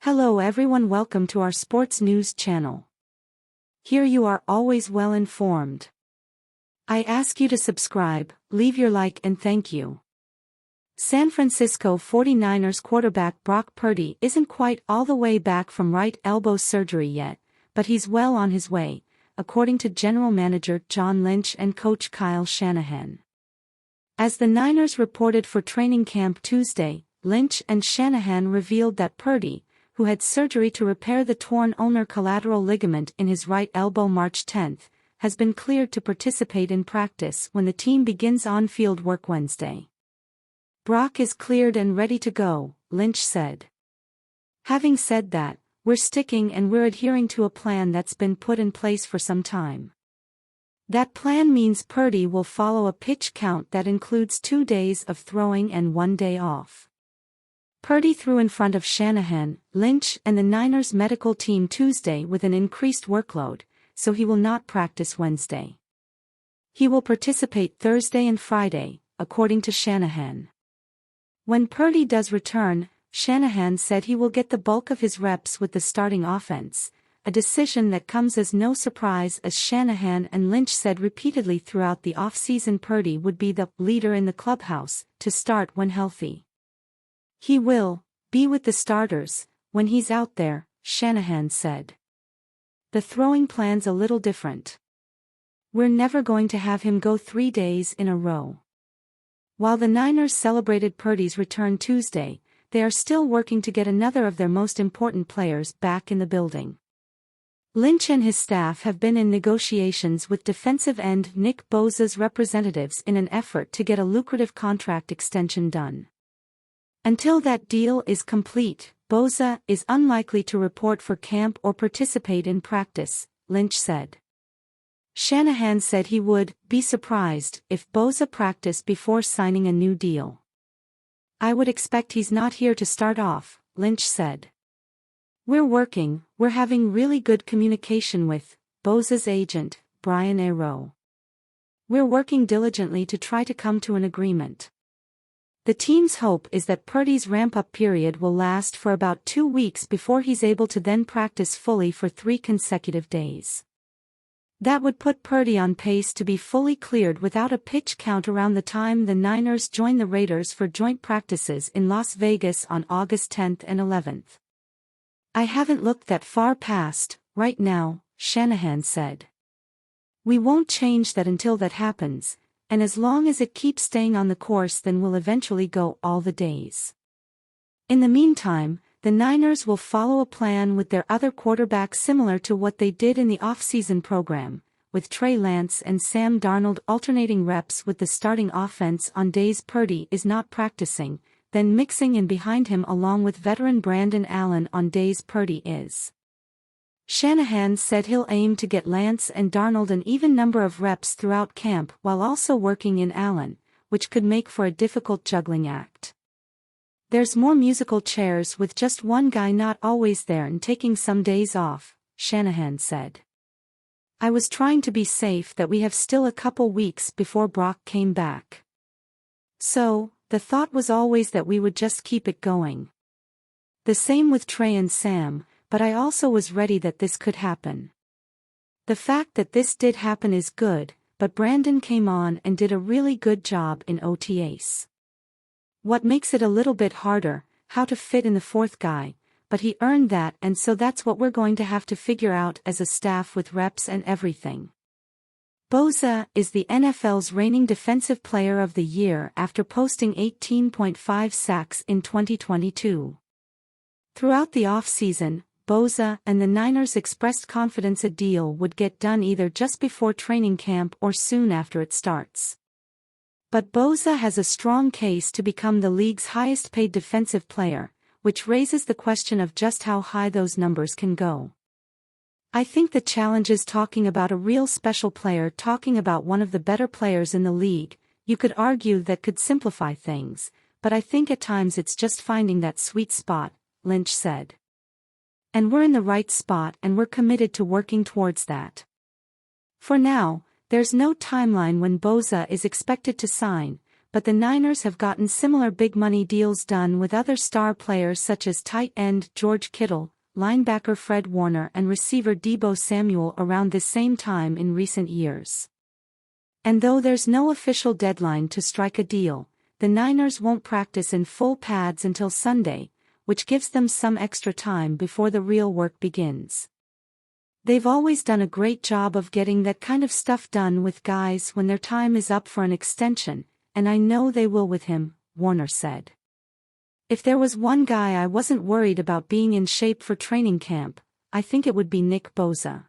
Hello everyone, welcome to our sports news channel. Here you are always well informed. I ask you to subscribe, leave your like and thank you. San Francisco 49ers quarterback Brock Purdy isn't quite all the way back from right elbow surgery yet, but he's well on his way, according to General Manager John Lynch and Coach Kyle Shanahan. As the Niners reported for training camp Tuesday, Lynch and Shanahan revealed that Purdy, who had surgery to repair the torn ulnar collateral ligament in his right elbow March 10, has been cleared to participate in practice when the team begins on-field work Wednesday. Brock is cleared and ready to go, Lynch said. Having said that, we're sticking and we're adhering to a plan that's been put in place for some time. That plan means Purdy will follow a pitch count that includes 2 days of throwing and 1 day off. Purdy threw in front of Shanahan, Lynch and the Niners medical team Tuesday with an increased workload, so he will not practice Wednesday. He will participate Thursday and Friday, according to Shanahan. When Purdy does return, Shanahan said he will get the bulk of his reps with the starting offense, a decision that comes as no surprise as Shanahan and Lynch said repeatedly throughout the offseason Purdy would be the leader in the clubhouse to start when healthy. He will be with the starters when he's out there, Shanahan said. The throwing plan's a little different. We're never going to have him go 3 days in a row. While the Niners celebrated Purdy's return Tuesday, they are still working to get another of their most important players back in the building. Lynch and his staff have been in negotiations with defensive end Nick Bosa's representatives in an effort to get a lucrative contract extension done. Until that deal is complete, Bosa is unlikely to report for camp or participate in practice, Lynch said. Shanahan said he would be surprised if Bosa practiced before signing a new deal. I would expect he's not here to start off, Lynch said. We're having really good communication with Bosa's agent, Brian Aroux. We're working diligently to try to come to an agreement. The team's hope is that Purdy's ramp-up period will last for about 2 weeks before he's able to then practice fully for 3 consecutive days. That would put Purdy on pace to be fully cleared without a pitch count around the time the Niners join the Raiders for joint practices in Las Vegas on August 10 and 11. I haven't looked that far past, right now, Shanahan said. We won't change that until that happens, and as long as it keeps staying on the course then we'll eventually go all the days. In the meantime, the Niners will follow a plan with their other quarterbacks similar to what they did in the off-season program, with Trey Lance and Sam Darnold alternating reps with the starting offense on days Purdy is not practicing, then mixing in behind him along with veteran Brandon Allen on days Purdy is. Shanahan said he'll aim to get Lance and Darnold an even number of reps throughout camp while also working in Allen, which could make for a difficult juggling act. There's more musical chairs with just one guy not always there and taking some days off, Shanahan said. I was trying to be safe that we have still a couple weeks before Brock came back. So, the thought was always that we would just keep it going. The same with Trey and Sam, but I also was ready that this could happen. The fact that this did happen is good, but Brandon came on and did a really good job in OTAs. What makes it a little bit harder, how to fit in the fourth guy, but he earned that and so that's what we're going to have to figure out as a staff with reps and everything. Bosa is the NFL's reigning Defensive Player of the Year after posting 18.5 sacks in 2022. Throughout the offseason, Bosa and the Niners expressed confidence a deal would get done either just before training camp or soon after it starts. But Bosa has a strong case to become the league's highest-paid defensive player, which raises the question of just how high those numbers can go. I think the challenge is talking about a real special player, talking about one of the better players in the league. You could argue that could simplify things, but I think at times it's just finding that sweet spot, Lynch said. And we're in the right spot and we're committed to working towards that. For now, there's no timeline when Bosa is expected to sign, but the Niners have gotten similar big money deals done with other star players such as tight end George Kittle, linebacker Fred Warner and receiver Deebo Samuel around this same time in recent years. And though there's no official deadline to strike a deal, the Niners won't practice in full pads until Sunday, which gives them some extra time before the real work begins. They've always done a great job of getting that kind of stuff done with guys when their time is up for an extension, and I know they will with him, Warner said. If there was one guy I wasn't worried about being in shape for training camp, I think it would be Nick Bosa.